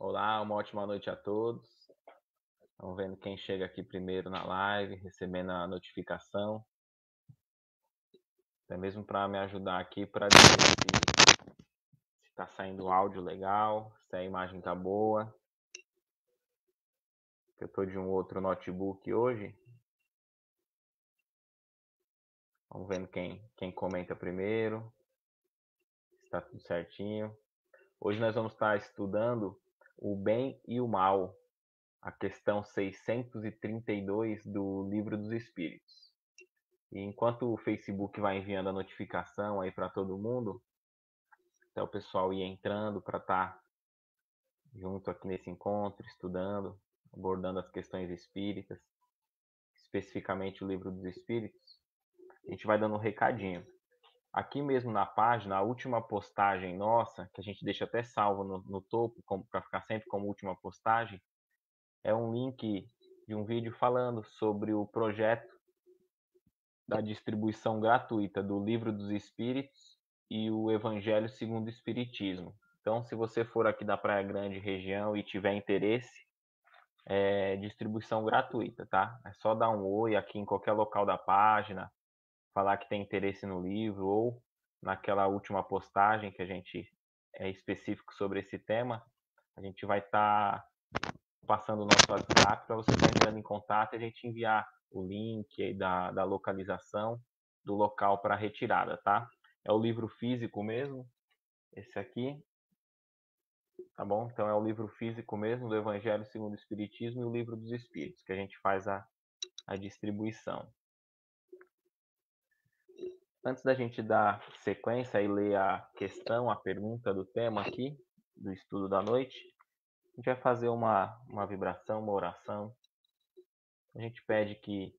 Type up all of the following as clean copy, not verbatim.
Olá, uma ótima noite a todos. Vamos vendo quem chega aqui primeiro na live, recebendo a notificação. Até mesmo para me ajudar aqui para dizer se está saindo o áudio legal, se a imagem está boa. Eu estou de um outro notebook hoje. Vamos vendo quem comenta primeiro, se está tudo certinho. Hoje nós vamos estar estudando o bem e o mal, a questão 632 do Livro dos Espíritos. E enquanto o Facebook vai enviando a notificação aí para todo mundo, até o pessoal ir entrando para estar junto aqui nesse encontro, estudando, abordando as questões espíritas, especificamente o Livro dos Espíritos, a gente vai dando um recadinho. Aqui mesmo na página, a última postagem nossa, que a gente deixa até salvo no topo, para ficar sempre como última postagem, é um link de um vídeo falando sobre o projeto da distribuição gratuita do Livro dos Espíritos e o Evangelho segundo o Espiritismo. Então, se você for aqui da Praia Grande região e tiver interesse, é distribuição gratuita, tá? É só dar um oi aqui em qualquer local da página, falar que tem interesse no livro ou naquela última postagem que a gente é específico sobre esse tema, a gente vai estar passando o nosso WhatsApp para você estar entrando em contato e a gente enviar o link aí da localização do local para retirada, tá? É o livro físico mesmo, esse aqui, tá bom? Então é o livro físico mesmo do Evangelho segundo o Espiritismo e o Livro dos Espíritos, que a gente faz a distribuição. Antes da gente dar sequência e ler a questão, a pergunta do tema aqui, do estudo da noite, a gente vai fazer uma vibração, uma oração. A gente pede que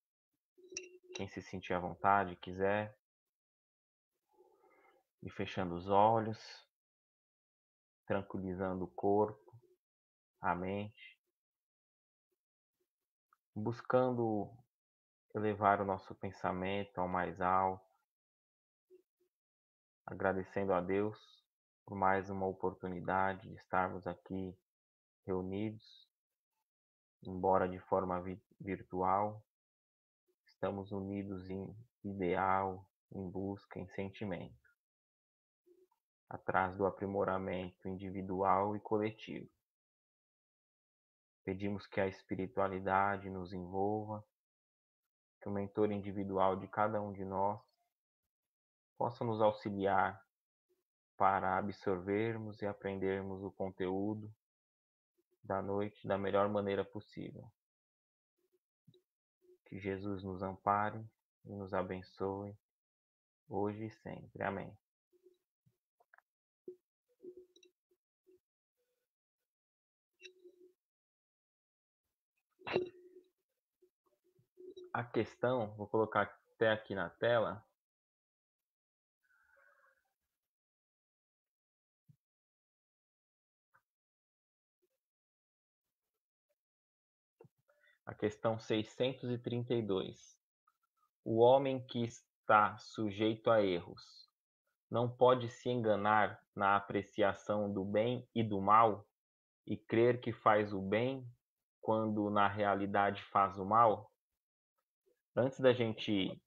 quem se sentir à vontade, quiser, ir fechando os olhos, tranquilizando o corpo, a mente, buscando elevar o nosso pensamento ao mais alto, agradecendo a Deus por mais uma oportunidade de estarmos aqui reunidos, embora de forma virtual, estamos unidos em ideal, em busca, em sentimento, atrás do aprimoramento individual e coletivo. Pedimos que a espiritualidade nos envolva, que o mentor individual de cada um de nós possa nos auxiliar para absorvermos e aprendermos o conteúdo da noite da melhor maneira possível. Que Jesus nos ampare e nos abençoe hoje e sempre. Amém. A questão, vou colocar até aqui na tela. A questão 632. O homem que está sujeito a erros não pode se enganar na apreciação do bem e do mal e crer que faz o bem quando na realidade faz o mal? Antes da gente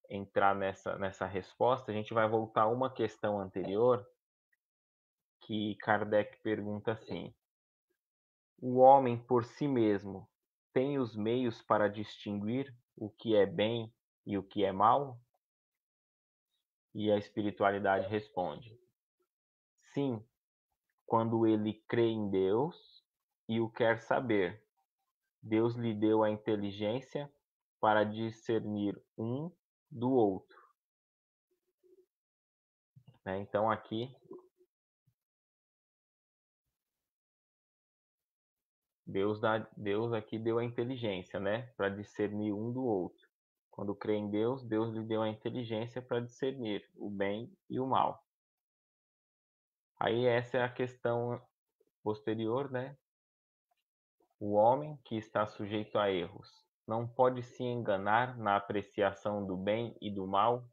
entrar nessa resposta, a gente vai voltar a uma questão anterior que Kardec pergunta assim: o homem por si mesmo tem os meios para distinguir o que é bem e o que é mal? E a espiritualidade responde: sim, quando ele crê em Deus e o quer saber. Deus lhe deu a inteligência para discernir um do outro. Então aqui Deus aqui deu a inteligência, para discernir um do outro. Quando crê em Deus, Deus lhe deu a inteligência para discernir o bem e o mal. Aí essa é a questão posterior, O homem que está sujeito a erros não pode se enganar na apreciação do bem e do mal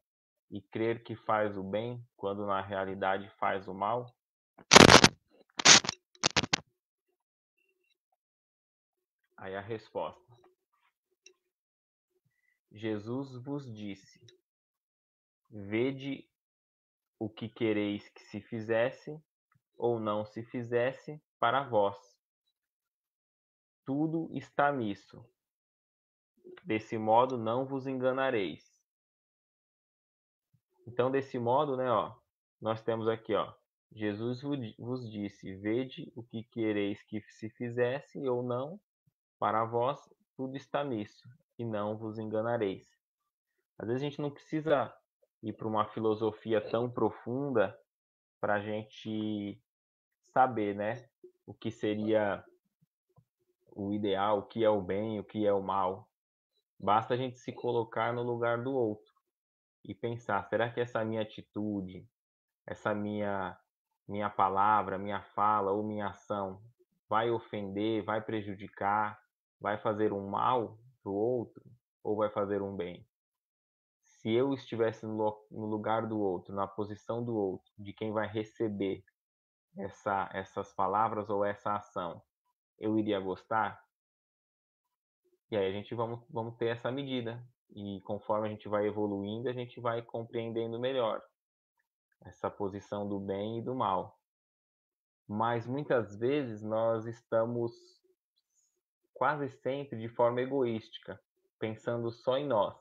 e crer que faz o bem quando na realidade faz o mal? Aí a resposta: Jesus vos disse: vede o que quereis que se fizesse ou não se fizesse para vós. Tudo está nisso. Desse modo não vos enganareis. Então, desse modo, né, ó, nós temos aqui, ó, Jesus vos disse: vede o que quereis que se fizesse ou não para vós, tudo está nisso, e não vos enganareis. Às vezes a gente não precisa ir para uma filosofia tão profunda para a gente saber, né, o que seria o ideal, o que é o bem, o que é o mal. Basta a gente se colocar no lugar do outro e pensar: será que essa minha atitude, essa minha palavra, minha fala ou minha ação vai ofender, vai prejudicar, vai fazer um mal para o outro ou vai fazer um bem? Se eu estivesse no lugar do outro, na posição do outro, de quem vai receber essas palavras ou essa ação, eu iria gostar? E aí a gente vamos ter essa medida. E conforme a gente vai evoluindo, a gente vai compreendendo melhor essa posição do bem e do mal. Mas muitas vezes nós estamos quase sempre de forma egoística, pensando só em nós.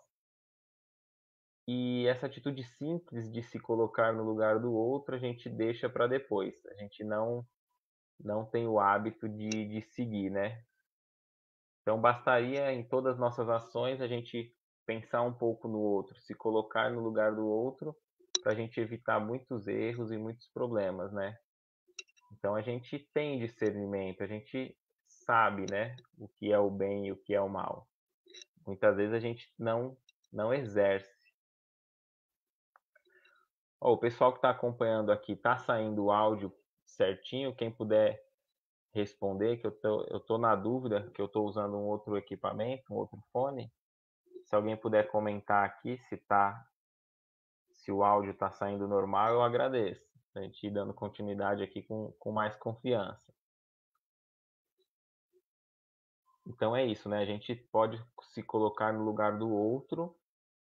E essa atitude simples de se colocar no lugar do outro, a gente deixa para depois. A gente não tem o hábito de seguir, né? Então bastaria em todas as nossas ações a gente pensar um pouco no outro, se colocar no lugar do outro, para a gente evitar muitos erros e muitos problemas, né? Então a gente tem discernimento, a gente sabe, né, o que é o bem e o que é o mal. Muitas vezes a gente não exerce. Ó, o pessoal que está acompanhando aqui, tá saindo o áudio certinho? Quem puder responder, que eu tô na dúvida, que eu estou usando um outro equipamento, um outro fone. Se alguém puder comentar aqui se o áudio está saindo normal, eu agradeço. A gente ir dando continuidade aqui com mais confiança. Então é isso, né? A gente pode se colocar no lugar do outro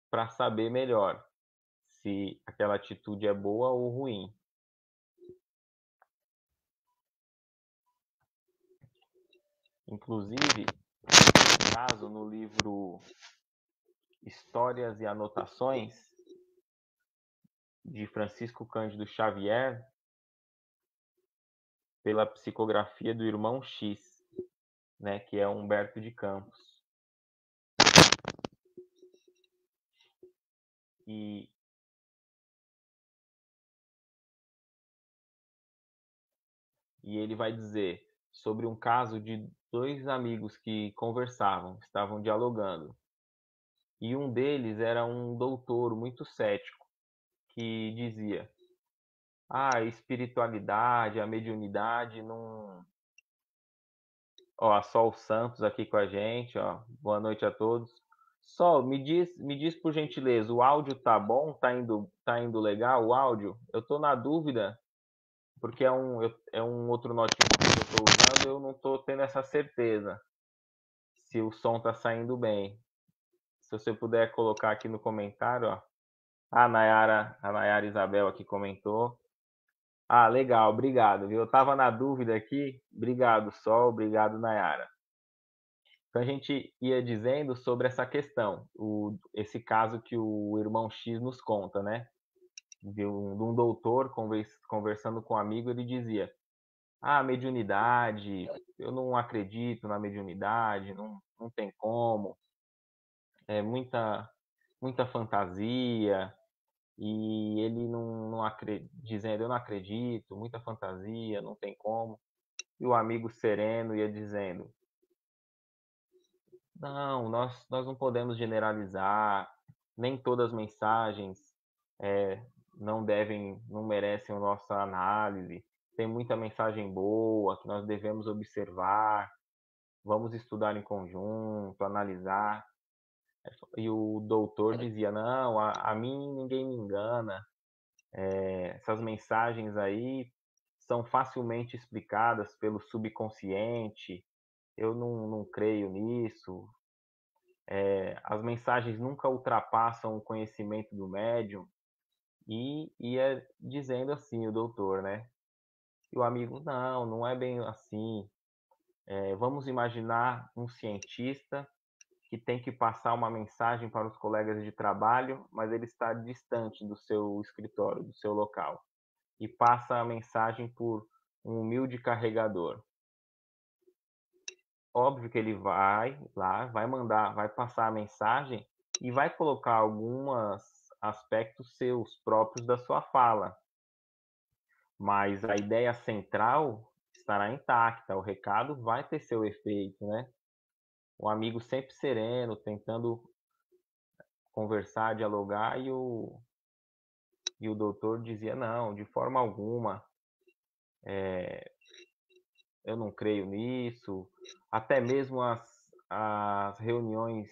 para saber melhor se aquela atitude é boa ou ruim. Inclusive, caso no livro Histórias e Anotações de Francisco Cândido Xavier, pela psicografia do irmão X, né, que é Humberto de Campos. E ele vai dizer sobre um caso de dois amigos que conversavam, estavam dialogando. E um deles era um doutor muito cético, que dizia: a espiritualidade, a mediunidade não. Ó, a Sol Santos aqui com a gente, ó. Boa noite a todos. Sol, me diz por gentileza, o áudio tá bom? Tá indo legal o áudio? Eu tô na dúvida, porque é um outro notebook que eu tô usando, eu não tô tendo essa certeza se o som tá saindo bem. Se você puder colocar aqui no comentário, ó. A Nayara Isabel aqui comentou. Ah, legal, obrigado, viu? Eu tava na dúvida aqui. Obrigado, Sol, obrigado, Nayara. Então a gente ia dizendo sobre essa questão, esse caso que o irmão X nos conta, né? De um doutor conversando com um amigo, ele dizia: ah, mediunidade, eu não acredito na mediunidade, não tem como, é muita fantasia, e ele dizendo: eu não acredito, muita fantasia, não tem como. E o amigo sereno ia dizendo: não, nós não podemos generalizar, nem todas as mensagens é, não merecem a nossa análise. Tem muita mensagem boa que nós devemos observar, vamos estudar em conjunto, analisar. E o doutor dizia: não, a mim ninguém me engana, essas mensagens aí são facilmente explicadas pelo subconsciente, eu não creio nisso. As mensagens nunca ultrapassam o conhecimento do médium. E ia dizendo assim, o doutor, né? E o amigo, não é bem assim. Vamos imaginar um cientista que tem que passar uma mensagem para os colegas de trabalho, mas ele está distante do seu escritório, do seu local, e passa a mensagem por um humilde carregador. Óbvio que ele vai lá, vai mandar, vai passar a mensagem e vai colocar alguns aspectos seus próprios da sua fala, mas a ideia central estará intacta, o recado vai ter seu efeito, né? O amigo sempre sereno, tentando conversar, dialogar, e o doutor dizia, não, de forma alguma, eu não creio nisso, até mesmo as reuniões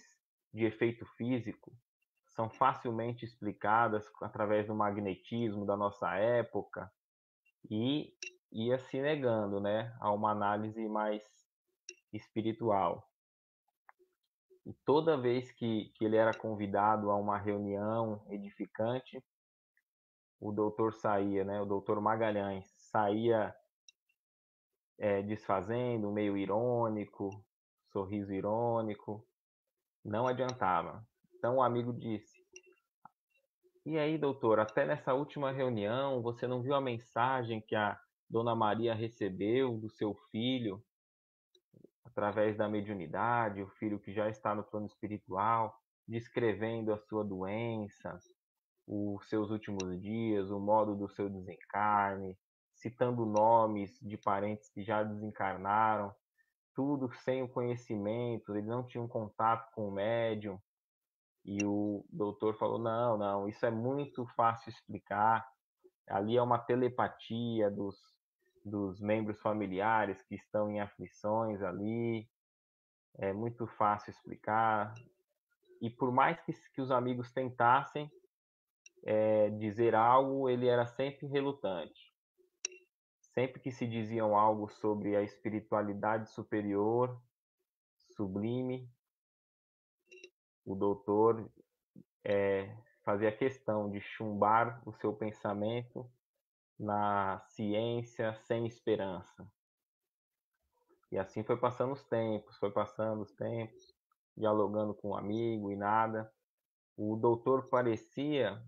de efeito físico são facilmente explicadas através do magnetismo da nossa época, e ia se negando, né, a uma análise mais espiritual. E toda vez que ele era convidado a uma reunião edificante, o doutor saía, né, o doutor Magalhães saía desfazendo, meio irônico, sorriso irônico, não adiantava. Então o amigo disse: E aí, doutor, até nessa última reunião, você não viu a mensagem que a Dona Maria recebeu do seu filho através da mediunidade, o filho que já está no plano espiritual, descrevendo a sua doença, os seus últimos dias, o modo do seu desencarne, citando nomes de parentes que já desencarnaram, tudo sem o conhecimento, ele não tinha um contato com o médium. E o doutor falou: não, isso é muito fácil explicar. Ali é uma telepatia dos membros familiares que estão em aflições ali, é muito fácil explicar. E por mais que os amigos tentassem dizer algo, ele era sempre relutante. Sempre que se diziam algo sobre a espiritualidade superior, sublime, o doutor fazia questão de chumbar o seu pensamento na ciência sem esperança. E assim foi passando os tempos, dialogando com um amigo e nada. O doutor parecia,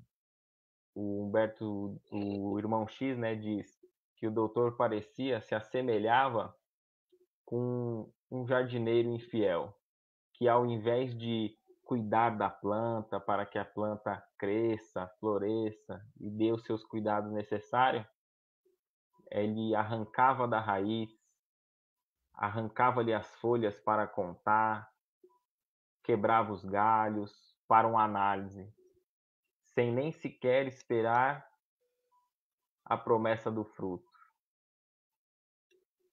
o Humberto, o irmão X, né, diz que o doutor parecia, se assemelhava com um jardineiro infiel, que ao invés de cuidar da planta para que a planta cresça, floresça e dê os seus cuidados necessários, ele arrancava da raiz, arrancava-lhe as folhas para contar, quebrava os galhos para uma análise, sem nem sequer esperar a promessa do fruto.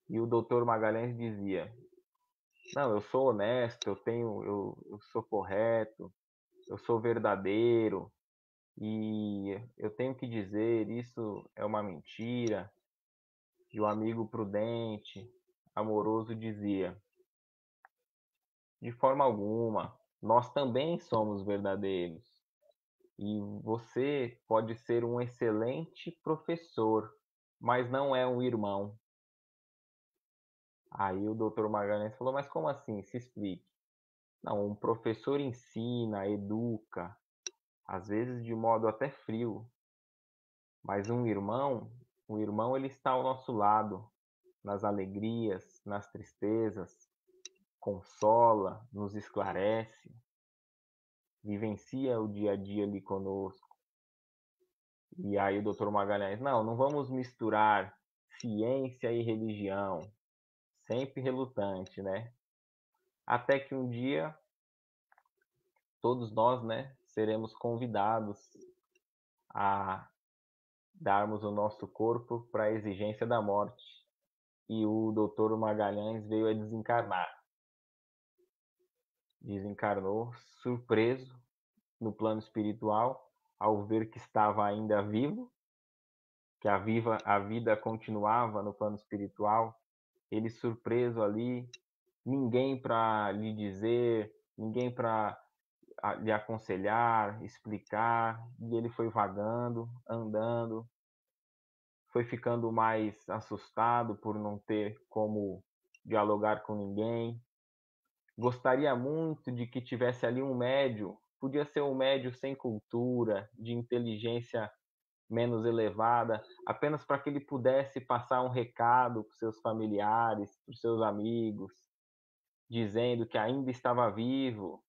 E o doutor Magalhães dizia: não, eu sou honesto, eu sou correto, eu sou verdadeiro, e eu tenho que dizer, isso é uma mentira. E o amigo prudente, amoroso, dizia: de forma alguma, nós também somos verdadeiros. E você pode ser um excelente professor, mas não é um irmão. Aí o doutor Magalhães falou: mas como assim? Se explique. Não, um professor ensina, educa, às vezes de modo até frio, mas o irmão ele está ao nosso lado, nas alegrias, nas tristezas, consola, nos esclarece, vivencia o dia a dia ali conosco. E aí o doutor Magalhães, não vamos misturar ciência e religião, sempre relutante, né? Até que um dia todos nós, né, seremos convidados a darmos o nosso corpo para a exigência da morte. E o doutor Magalhães veio a desencarnar. Desencarnou surpreso no plano espiritual ao ver que estava ainda vivo, que a vida continuava no plano espiritual. Ele surpreso ali, ninguém para lhe dizer, ninguém para lhe aconselhar, explicar, e ele foi vagando, andando, foi ficando mais assustado por não ter como dialogar com ninguém. Gostaria muito de que tivesse ali um médio, podia ser um médio sem cultura, de inteligência menos elevada, apenas para que ele pudesse passar um recado para os seus familiares, para os seus amigos, dizendo que ainda estava vivo.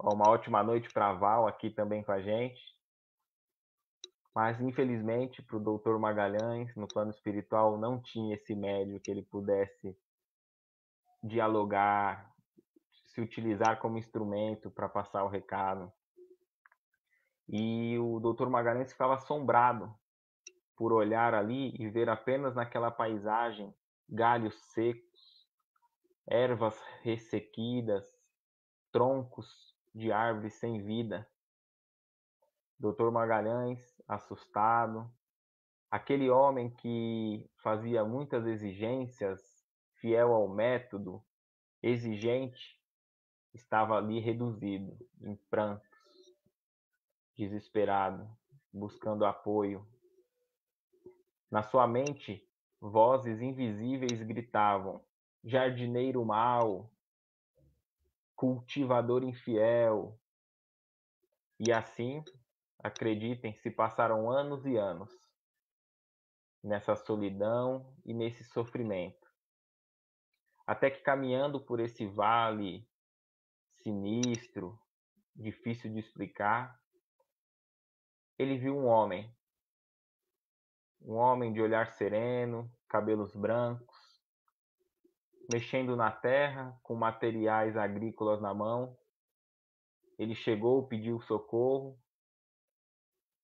Uma ótima noite para a Val aqui também com a gente. Mas, infelizmente, para o doutor Magalhães, no plano espiritual, não tinha esse médio que ele pudesse dialogar, se utilizar como instrumento para passar o recado. E o doutor Magalhães ficava assombrado por olhar ali e ver apenas naquela paisagem galhos secos, ervas ressequidas, troncos de árvores sem vida. Doutor Magalhães, assustado, aquele homem que fazia muitas exigências, fiel ao método, exigente, estava ali reduzido, em prantos, desesperado, buscando apoio. Na sua mente, vozes invisíveis gritavam: jardineiro mau, cultivador infiel. E assim, acreditem, se passaram anos e anos nessa solidão e nesse sofrimento. Até que caminhando por esse vale sinistro, difícil de explicar, ele viu um homem de olhar sereno, cabelos brancos, mexendo na terra, com materiais agrícolas na mão. Ele chegou, pediu socorro,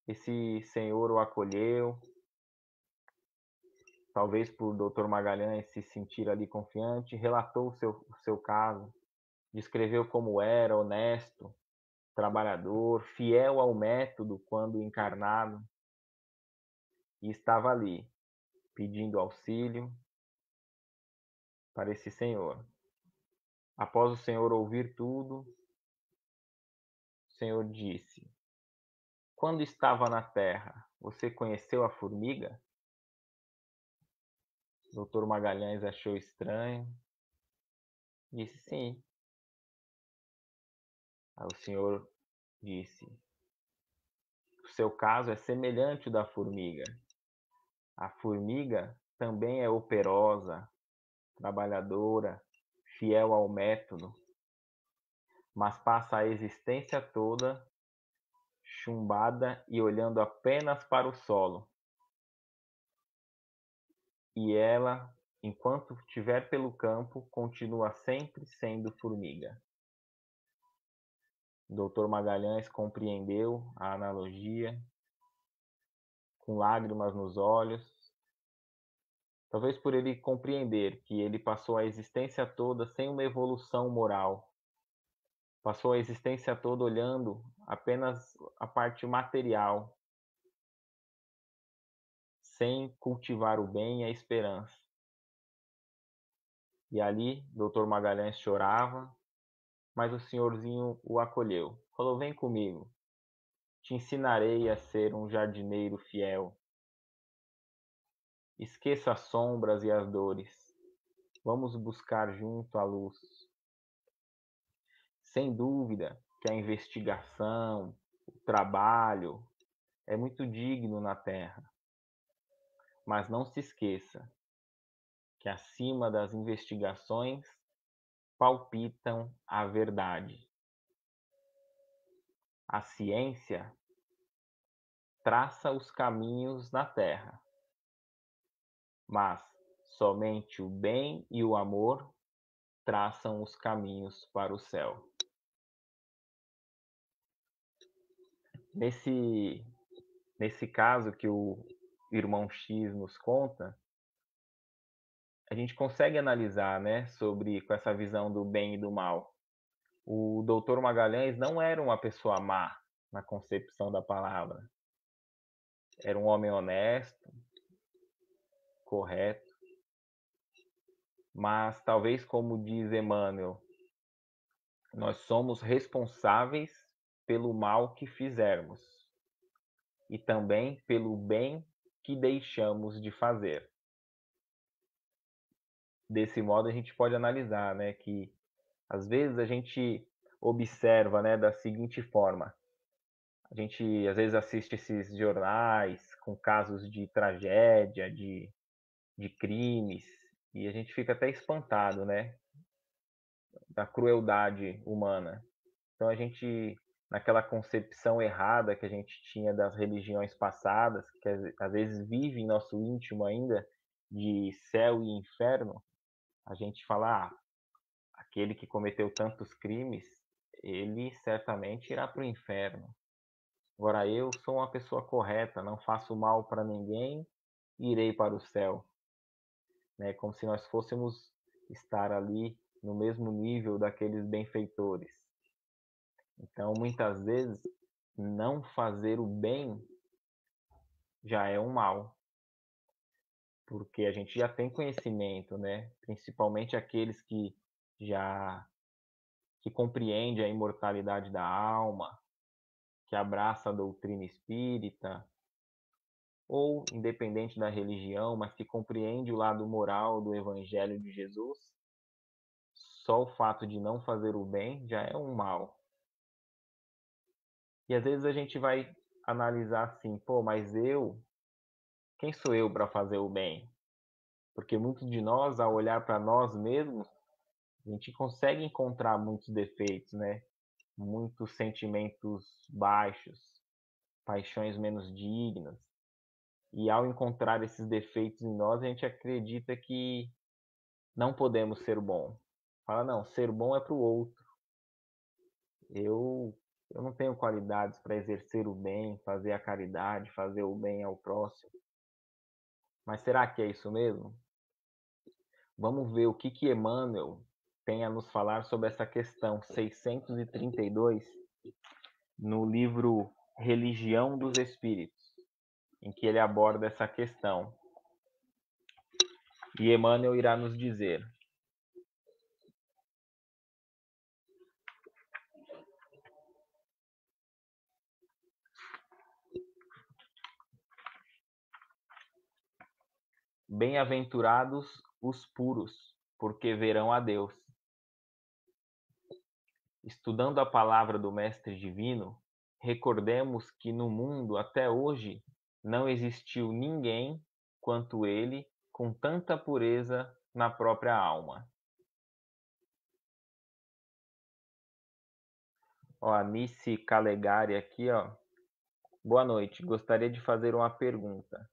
esse senhor o acolheu, talvez por Dr. Magalhães se sentir ali confiante, relatou o seu caso, descreveu como era, honesto, trabalhador, fiel ao método quando encarnado, e estava ali, pedindo auxílio para esse senhor. Após o senhor ouvir tudo, o senhor disse: quando estava na terra, você conheceu a formiga? Dr. Magalhães achou estranho, disse sim. Aí o senhor disse: o seu caso é semelhante ao da formiga. A formiga também é operosa, trabalhadora, fiel ao método, mas passa a existência toda chumbada e olhando apenas para o solo. E ela, enquanto estiver pelo campo, continua sempre sendo formiga. O Dr. Magalhães compreendeu a analogia, com lágrimas nos olhos, talvez por ele compreender que ele passou a existência toda sem uma evolução moral, passou a existência toda olhando apenas a parte material, sem cultivar o bem e a esperança. E ali, Dr. Magalhães chorava, mas o senhorzinho o acolheu. Falou: vem comigo, te ensinarei a ser um jardineiro fiel. Esqueça as sombras e as dores. Vamos buscar junto a luz. Sem dúvida que a investigação, o trabalho é muito digno na Terra. Mas não se esqueça que acima das investigações palpitam a verdade. A ciência traça os caminhos na Terra, mas somente o bem e o amor traçam os caminhos para o céu. Nesse caso que o irmão X nos conta, a gente consegue analisar, né, com essa visão do bem e do mal. O doutor Magalhães não era uma pessoa má na concepção da palavra. Era um homem honesto, correto, Mas talvez, como diz Emmanuel, nós somos responsáveis pelo mal que fizermos e também pelo bem que deixamos de fazer. Desse modo, a gente pode analisar, né, que às vezes a gente observa, né, da seguinte forma: a gente às vezes assiste esses jornais com casos de tragédia, de crimes, e a gente fica até espantado, né, da crueldade humana. Então a gente, naquela concepção errada que a gente tinha das religiões passadas, que às vezes vive em nosso íntimo ainda, de céu e inferno, a gente fala, aquele que cometeu tantos crimes, ele certamente irá para o inferno. Agora eu sou uma pessoa correta, não faço mal para ninguém, irei para o céu. Né? Como se nós fôssemos estar ali no mesmo nível daqueles benfeitores. Então, muitas vezes, não fazer o bem já é um mal, porque a gente já tem conhecimento, né? Principalmente aqueles que compreende a imortalidade da alma, que abraça a doutrina espírita, ou independente da religião, mas que compreende o lado moral do Evangelho de Jesus, só o fato de não fazer o bem já é um mal. E às vezes a gente vai analisar assim, pô, mas quem sou eu para fazer o bem? Porque muitos de nós, ao olhar para nós mesmos, a gente consegue encontrar muitos defeitos, né? Muitos sentimentos baixos, paixões menos dignas. E ao encontrar esses defeitos em nós, a gente acredita que não podemos ser bom. Fala, não, ser bom é para o outro. Eu, eu não tenho qualidades para exercer o bem, fazer a caridade, fazer o bem ao próximo. Mas será que é isso mesmo? Vamos ver o que Emmanuel tem a nos falar sobre essa questão 632 no livro Religião dos Espíritos, em que ele aborda essa questão. E Emmanuel irá nos dizer: bem-aventurados os puros, porque verão a Deus. Estudando a palavra do Mestre Divino, recordemos que no mundo até hoje não existiu ninguém quanto ele com tanta pureza na própria alma. Ó, a Nice Calegari aqui, ó. Boa noite. Gostaria de fazer uma pergunta.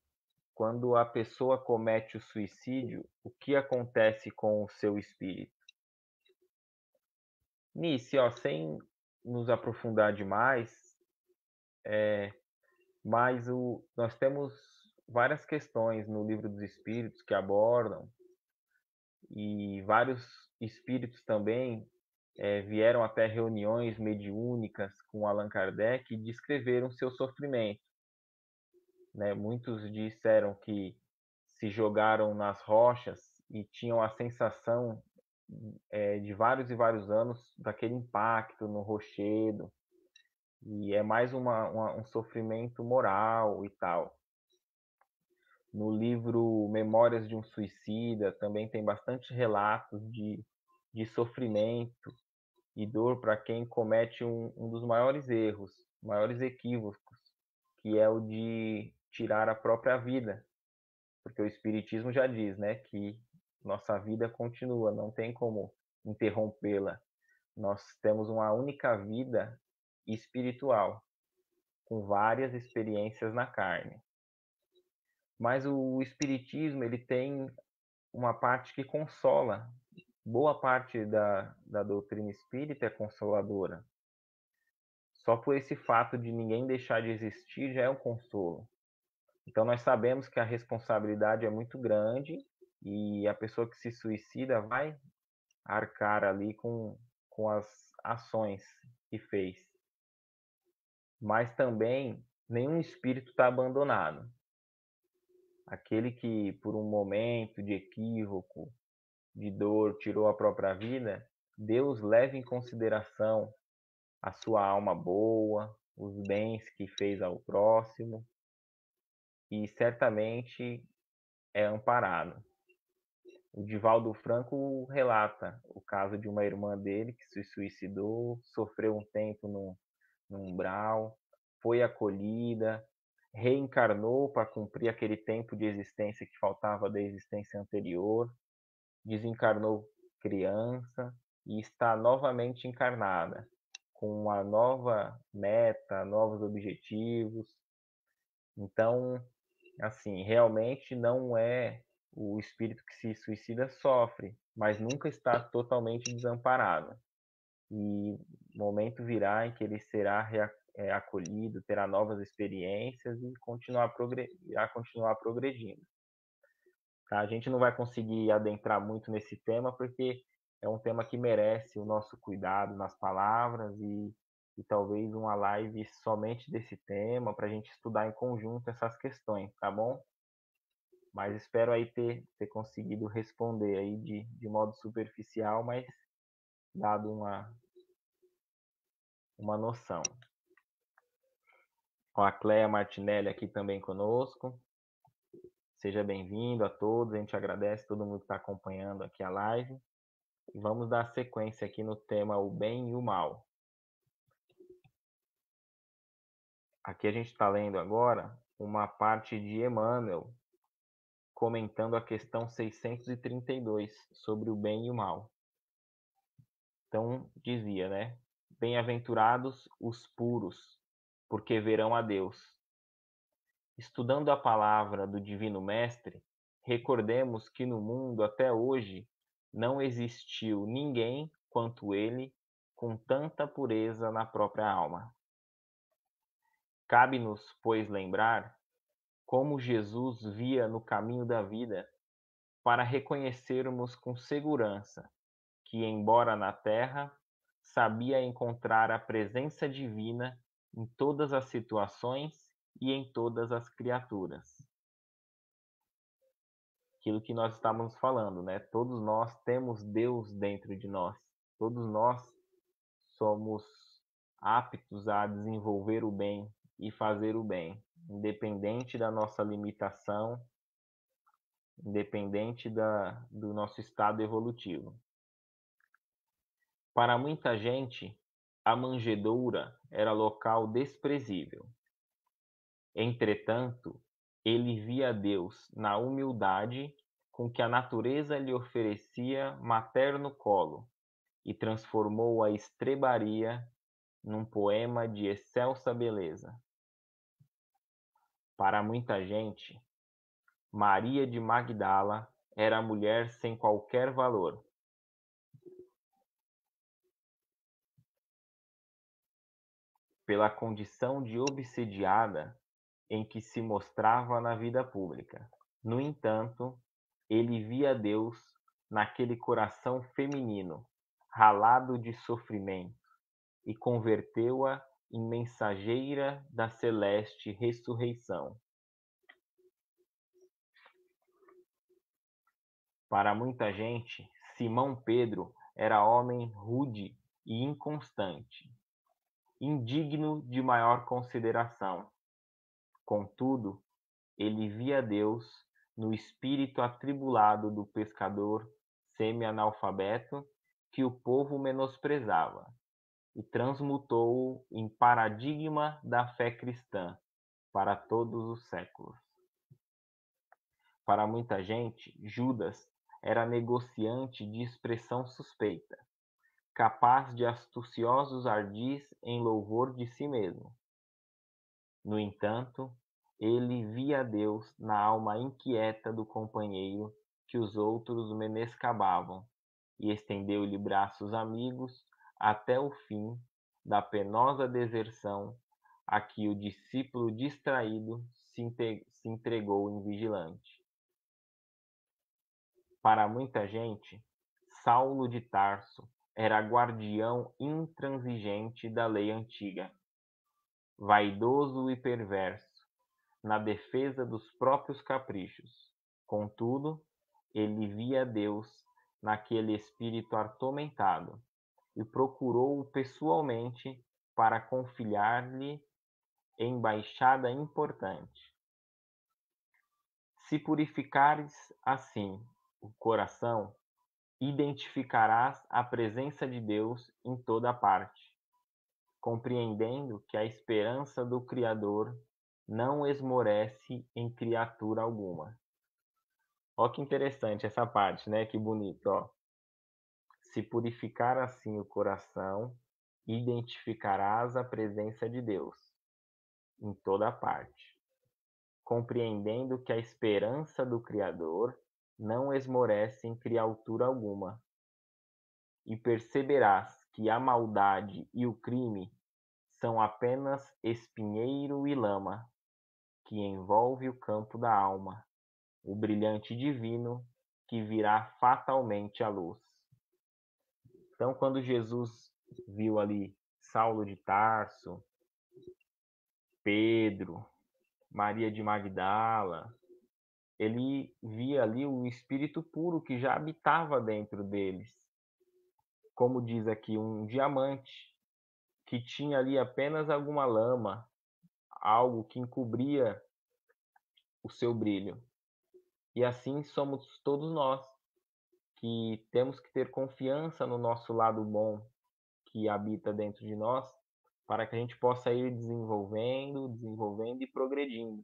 Quando a pessoa comete o suicídio, o que acontece com o seu espírito? Nice, ó, sem nos aprofundar demais, mas nós temos várias questões no Livro dos Espíritos que abordam, e vários espíritos também vieram até reuniões mediúnicas com Allan Kardec e descreveram seu sofrimento. Né? Muitos disseram que se jogaram nas rochas e tinham a sensação de vários e vários anos daquele impacto no rochedo, e é mais um sofrimento moral e tal. No livro Memórias de um Suicida também tem bastante relatos de sofrimento e dor para quem comete um dos maiores erros, maiores equívocos, que é o de tirar a própria vida, porque o Espiritismo já diz, né, que nossa vida continua, não tem como interrompê-la. Nós temos uma única vida espiritual, com várias experiências na carne. Mas o Espiritismo, ele tem uma parte que consola. Boa parte da doutrina espírita é consoladora. Só por esse fato de ninguém deixar de existir já é um consolo. Então nós sabemos que a responsabilidade é muito grande e a pessoa que se suicida vai arcar ali com as ações que fez. Mas também nenhum espírito está abandonado. Aquele que por um momento de equívoco de dor tirou a própria vida, Deus leva em consideração a sua alma boa, os bens que fez ao próximo e certamente é amparado. O Divaldo Franco relata o caso de uma irmã dele que se suicidou, sofreu um tempo no umbral, foi acolhida, reencarnou para cumprir aquele tempo de existência que faltava da existência anterior, desencarnou criança e está novamente encarnada, com uma nova meta, novos objetivos. Então, assim, realmente não é o espírito que se suicida sofre, mas nunca está totalmente desamparado. E o momento virá em que ele será acolhido, terá novas experiências e irá continuar progredindo. Tá? A gente não vai conseguir adentrar muito nesse tema porque é um tema que merece o nosso cuidado nas palavras e talvez uma live somente desse tema para a gente estudar em conjunto essas questões, tá bom? Mas espero aí ter conseguido responder aí de modo superficial, mas dado uma noção. Ó, a Cleia Martinelli aqui também conosco. Seja bem-vindo a todos, a gente agradece todo mundo que está acompanhando aqui a live. E vamos dar sequência aqui no tema o bem e o mal. Aqui a gente está lendo agora uma parte de Emmanuel, comentando a questão 632 sobre o bem e o mal. Então, dizia, né? Bem-aventurados os puros, porque verão a Deus. Estudando a palavra do Divino Mestre, recordemos que no mundo até hoje não existiu ninguém quanto ele com tanta pureza na própria alma. Cabe-nos, pois, lembrar como Jesus via no caminho da vida para reconhecermos com segurança que, embora na terra, sabia encontrar a presença divina em todas as situações e em todas as criaturas. Aquilo que nós estávamos falando, né? Todos nós temos Deus dentro de nós. Todos nós somos aptos a desenvolver o bem e fazer o bem, independente da nossa limitação, independente do nosso estado evolutivo. Para muita gente, a manjedoura era local desprezível. Entretanto, ele via Deus na humildade com que a natureza lhe oferecia materno colo e transformou a estrebaria num poema de excelsa beleza. Para muita gente, Maria de Magdala era mulher sem qualquer valor. Pela condição de obsediada em que se mostrava na vida pública. No entanto, ele via Deus naquele coração feminino, ralado de sofrimento, e converteu-a em mensageira da celeste ressurreição. Para muita gente, Simão Pedro era homem rude e inconstante, indigno de maior consideração. Contudo, ele via Deus no espírito atribulado do pescador semi-analfabeto que o povo menosprezava e transmutou-o em paradigma da fé cristã para todos os séculos. Para muita gente, Judas era negociante de expressão suspeita, capaz de astuciosos ardis em louvor de si mesmo. No entanto, ele via Deus na alma inquieta do companheiro que os outros menescabavam e estendeu-lhe braços amigos até o fim da penosa deserção a que o discípulo distraído se entregou invigilante. Para muita gente, Saulo de Tarso era guardião intransigente da lei antiga, vaidoso e perverso, na defesa dos próprios caprichos. Contudo, ele via Deus naquele espírito atormentado e procurou-o pessoalmente para confiar-lhe embaixada importante. Se purificares assim o coração, identificarás a presença de Deus em toda parte, compreendendo que a esperança do Criador não esmorece em criatura alguma. Ó que interessante essa parte, né? Que bonito, ó. Se purificar assim o coração, identificarás a presença de Deus em toda parte, compreendendo que a esperança do Criador não esmorece em criatura alguma, e perceberás que a maldade e o crime são apenas espinheiro e lama que envolve o campo da alma, o brilhante divino que virá fatalmente à luz. Então, quando Jesus viu ali Saulo de Tarso, Pedro, Maria de Magdala, ele via ali o espírito puro que já habitava dentro deles. Como diz aqui, um diamante que tinha ali apenas alguma lama, algo que encobria o seu brilho. E assim somos todos nós, que temos que ter confiança no nosso lado bom que habita dentro de nós, para que a gente possa ir desenvolvendo e progredindo.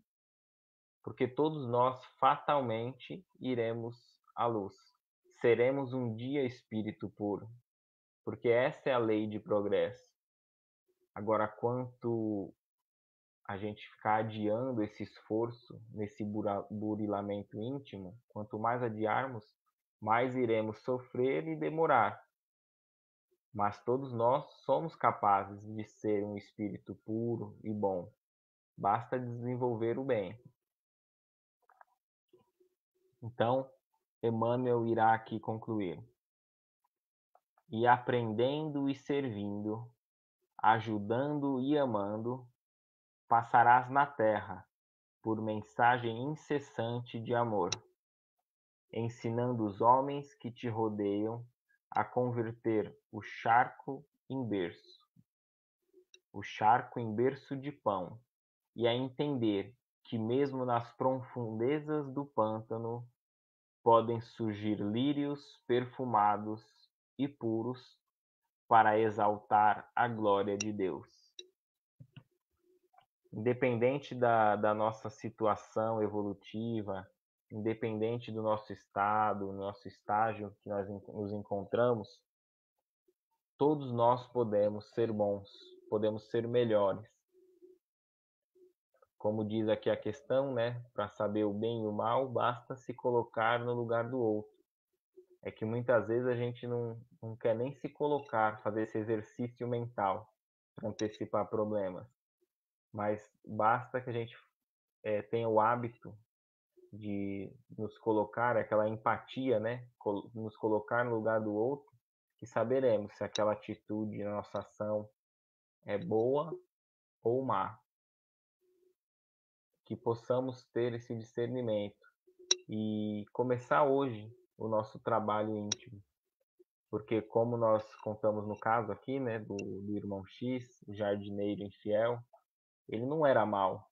Porque todos nós fatalmente iremos à luz. Seremos um dia espírito puro, porque essa é a lei de progresso. Agora, quanto a gente ficar adiando esse esforço, nesse burilamento íntimo, quanto mais adiarmos, mais iremos sofrer e demorar. Mas todos nós somos capazes de ser um espírito puro e bom. Basta desenvolver o bem. Então, Emmanuel irá aqui concluir. E aprendendo e servindo, ajudando e amando, passarás na terra por mensagem incessante de amor, ensinando os homens que te rodeiam a converter o charco em berço de pão, e a entender que mesmo nas profundezas do pântano podem surgir lírios perfumados e puros para exaltar a glória de Deus. Independente da nossa situação evolutiva, independente do nosso estado, nosso estágio que nós nos encontramos, todos nós podemos ser bons, podemos ser melhores. Como diz aqui a questão, né? Para saber o bem e o mal, basta se colocar no lugar do outro. É que muitas vezes a gente não quer nem se colocar, fazer esse exercício mental para antecipar problemas. Mas basta que a gente tenha o hábito de nos colocar, aquela empatia, né? Nos colocar no lugar do outro, que saberemos se aquela atitude, nossa ação é boa ou má. Que possamos ter esse discernimento e começar hoje o nosso trabalho íntimo. Porque como nós contamos no caso aqui, né, do irmão X, o jardineiro infiel, ele não era mau,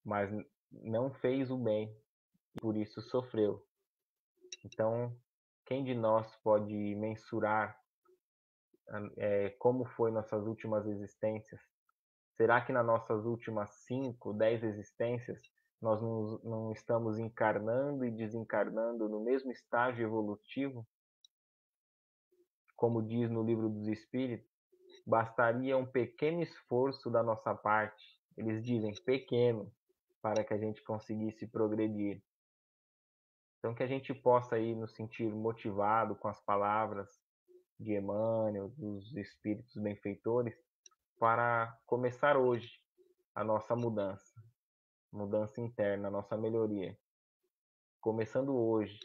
mas não fez o bem e por isso sofreu. Então, quem de nós pode mensurar como foi nossas últimas existências? Será que nas nossas últimas 5, 10 existências nós não estamos encarnando e desencarnando no mesmo estágio evolutivo? Como diz no Livro dos Espíritos, bastaria um pequeno esforço da nossa parte, eles dizem pequeno, para que a gente conseguisse progredir. Então, que a gente possa aí nos sentir motivado com as palavras de Emmanuel, dos espíritos benfeitores, para começar hoje a nossa mudança interna, a nossa melhoria. Começando hoje,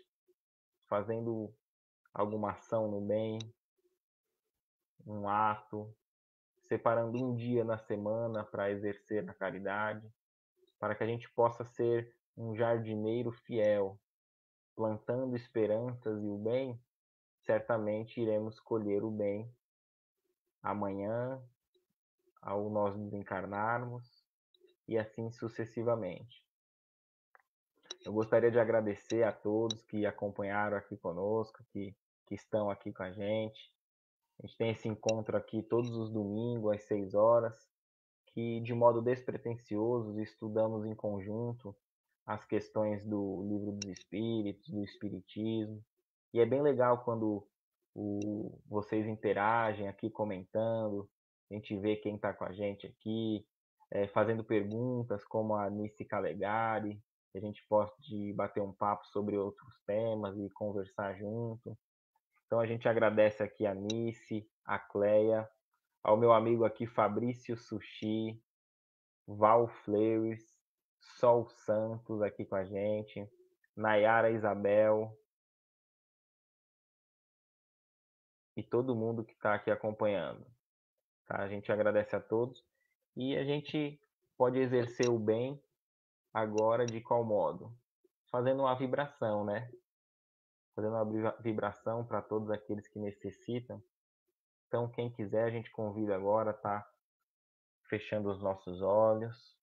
fazendo alguma ação no bem, um ato, separando um dia na semana para exercer a caridade, para que a gente possa ser um jardineiro fiel, plantando esperanças e o bem, certamente iremos colher o bem amanhã, ao nós desencarnarmos, e assim sucessivamente. Eu gostaria de agradecer a todos que acompanharam aqui conosco, que estão aqui com a gente. A gente tem esse encontro aqui todos os domingos, às 6 horas, que de modo despretensioso estudamos em conjunto as questões do Livro dos Espíritos, do Espiritismo. E é bem legal quando vocês interagem aqui comentando, a gente vê quem está com a gente aqui, fazendo perguntas como a Nice Calegari, que a gente pode bater um papo sobre outros temas e conversar junto. Então a gente agradece aqui a Nice, a Cleia, ao meu amigo aqui Fabrício Sushi, Val Fleury, Sol Santos aqui com a gente, Nayara Isabel e todo mundo que está aqui acompanhando. Tá? A gente agradece a todos e a gente pode exercer o bem agora de qual modo? Fazendo uma vibração, né? Fazendo uma vibração para todos aqueles que necessitam. Então, quem quiser, a gente convida agora, tá? Fechando os nossos olhos,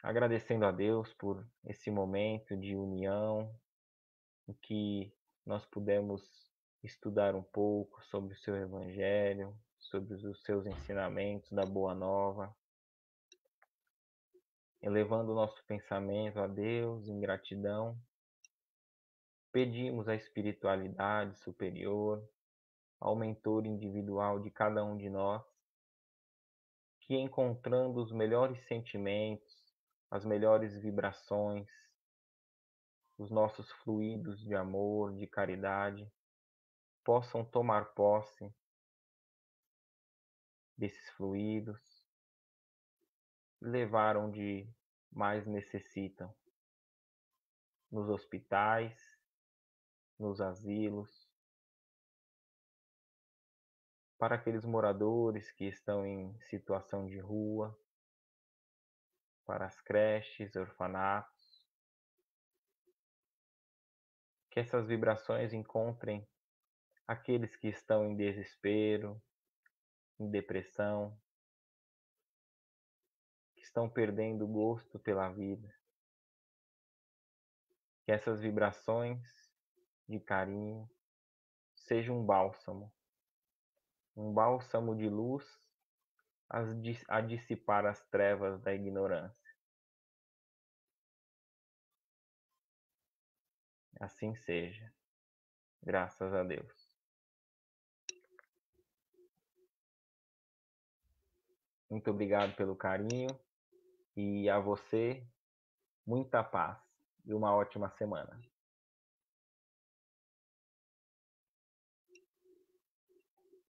agradecendo a Deus por esse momento de união, em que nós pudemos estudar um pouco sobre o seu Evangelho, sobre os seus ensinamentos da Boa Nova, elevando o nosso pensamento a Deus em gratidão, pedimos à espiritualidade superior, ao mentor individual de cada um de nós, que encontrando os melhores sentimentos, as melhores vibrações, os nossos fluidos de amor, de caridade, possam tomar posse desses fluidos e levar onde mais necessitam, nos hospitais, nos asilos, para aqueles moradores que estão em situação de rua, para as creches, orfanatos, que essas vibrações encontrem aqueles que estão em desespero, em depressão, que estão perdendo o gosto pela vida. Que essas vibrações de carinho sejam um bálsamo de luz a dissipar as trevas da ignorância. Assim seja, graças a Deus. Muito obrigado pelo carinho e a você muita paz e uma ótima semana.